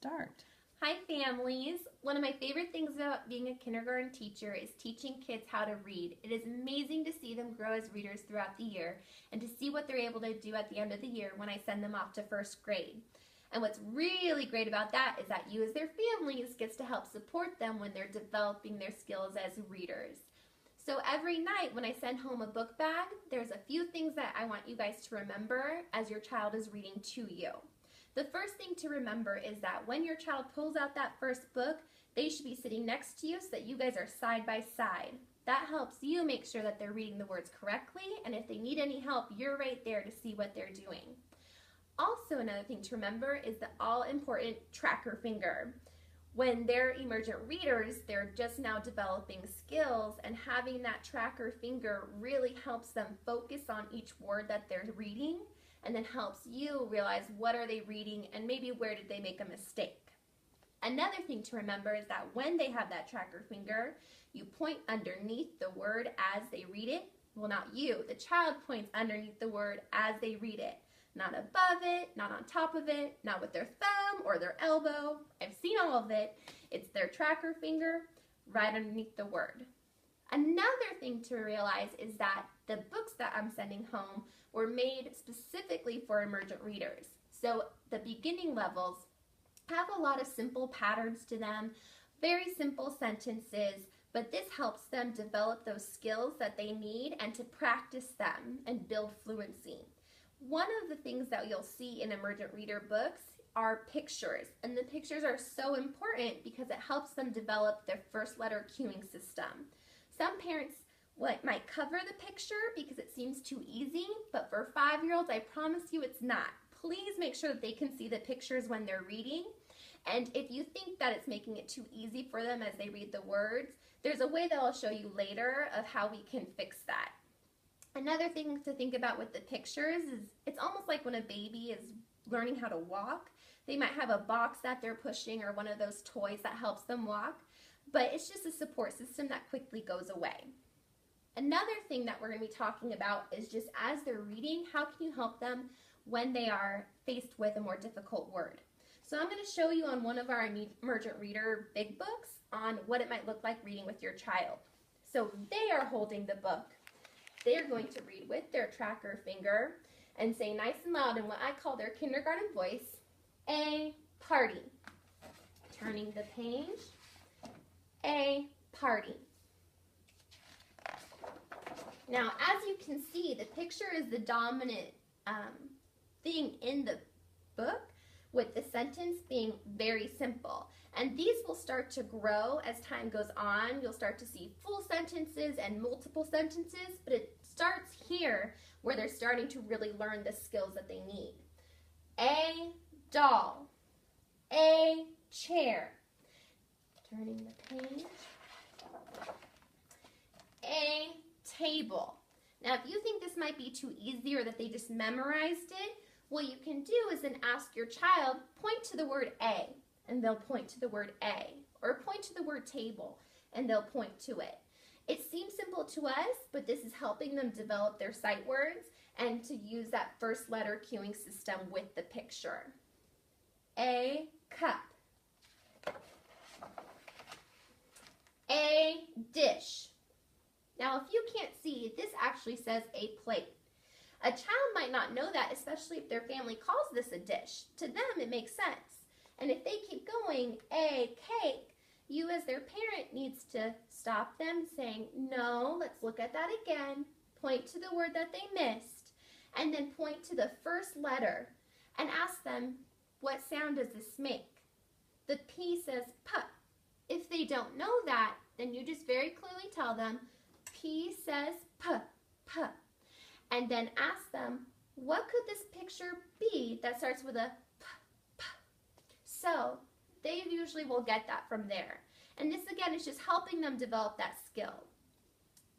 start. Hi families! One of my favorite things about being a kindergarten teacher is teaching kids how to read. It is amazing to see them grow as readers throughout the year and to see what they're able to do at the end of the year when I send them off to first grade. And what's really great about that is that you as their families gets to help support them when they're developing their skills as readers. So every night when I send home a book bag, there's a few things that I want you guys to remember as your child is reading to you. The first thing to remember is that when your child pulls out that first book, they should be sitting next to you so that you guys are side by side. That helps you make sure that they're reading the words correctly, and if they need any help, you're right there to see what they're doing. Also, another thing to remember is the all-important tracker finger. When they're emergent readers, they're just now developing skills, and having that tracker finger really helps them focus on each word that they're reading, and then helps you realize what are they reading and maybe where did they make a mistake. Another thing to remember is that when they have that tracker finger, you point underneath the word as they read it. Well, not you, the child points underneath the word as they read it. Not above it, not on top of it, not with their thumb or their elbow. I've seen all of it. It's their tracker finger right underneath the word. Another thing to realize is that the books that I'm sending home were made specifically for emergent readers. So the beginning levels have a lot of simple patterns to them, very simple sentences, but this helps them develop those skills that they need and to practice them and build fluency. One of the things that you'll see in emergent reader books are pictures, and the pictures are so important because it helps them develop their first letter cueing system. Some parents might cover the picture because it seems too easy, but for 5-year-olds, I promise you it's not. Please make sure that they can see the pictures when they're reading, and if you think that it's making it too easy for them as they read the words, there's a way that I'll show you later of how we can fix that. Another thing to think about with the pictures is it's almost like when a baby is learning how to walk. They might have a box that they're pushing or one of those toys that helps them walk, but it's just a support system that quickly goes away. Another thing that we're going to be talking about is just as they're reading, how can you help them when they are faced with a more difficult word? So I'm going to show you on one of our emergent reader big books on what it might look like reading with your child. So they are holding the book. They're going to read with their tracker finger and say nice and loud in what I call their kindergarten voice, a party. Turning the page, a party. Now, as you can see, the picture is the dominant thing in the book, with the sentence being very simple. And these will start to grow as time goes on. You'll start to see full sentences and multiple sentences, but it starts here where they're starting to really learn the skills that they need. A doll, a chair. Turning the page. A table. Now, if you think this might be too easy or that they just memorized it, what you can do is then ask your child, point to the word A, and they'll point to the word A, or point to the word table, and they'll point to it. It seems simple to us, but this is helping them develop their sight words and to use that first letter cueing system with the picture. A cup. A dish. Now, if you can't see, this actually says a plate. A child might not know that, especially if their family calls this a dish. To them, it makes sense. And if they keep going, a cake, you as their parent needs to stop them saying, no, let's look at that again. Point to the word that they missed, and then point to the first letter and ask them, what sound does this make? The P says P. If they don't know that, then you just very clearly tell them, P says P, P. And then ask them, what could this picture be that starts with a P, P? So they usually will get that from there. And this again is just helping them develop that skill.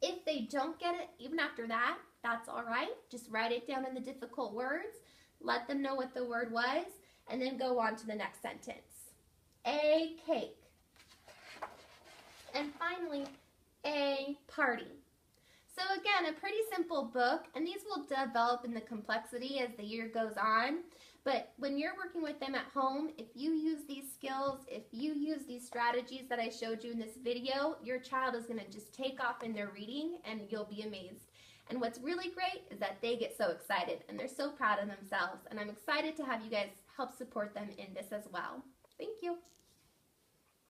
If they don't get it, even after that, that's all right. Just write it down in the difficult words, let them know what the word was, and then go on to the next sentence. A cake. And finally, a party. So again, a pretty simple book, and these will develop in the complexity as the year goes on. But when you're working with them at home, if you use these skills skills. If you use these strategies that I showed you in this video, your child is going to just take off in their reading and you'll be amazed. And what's really great is that they get so excited and they're so proud of themselves. And I'm excited to have you guys help support them in this as well. Thank you.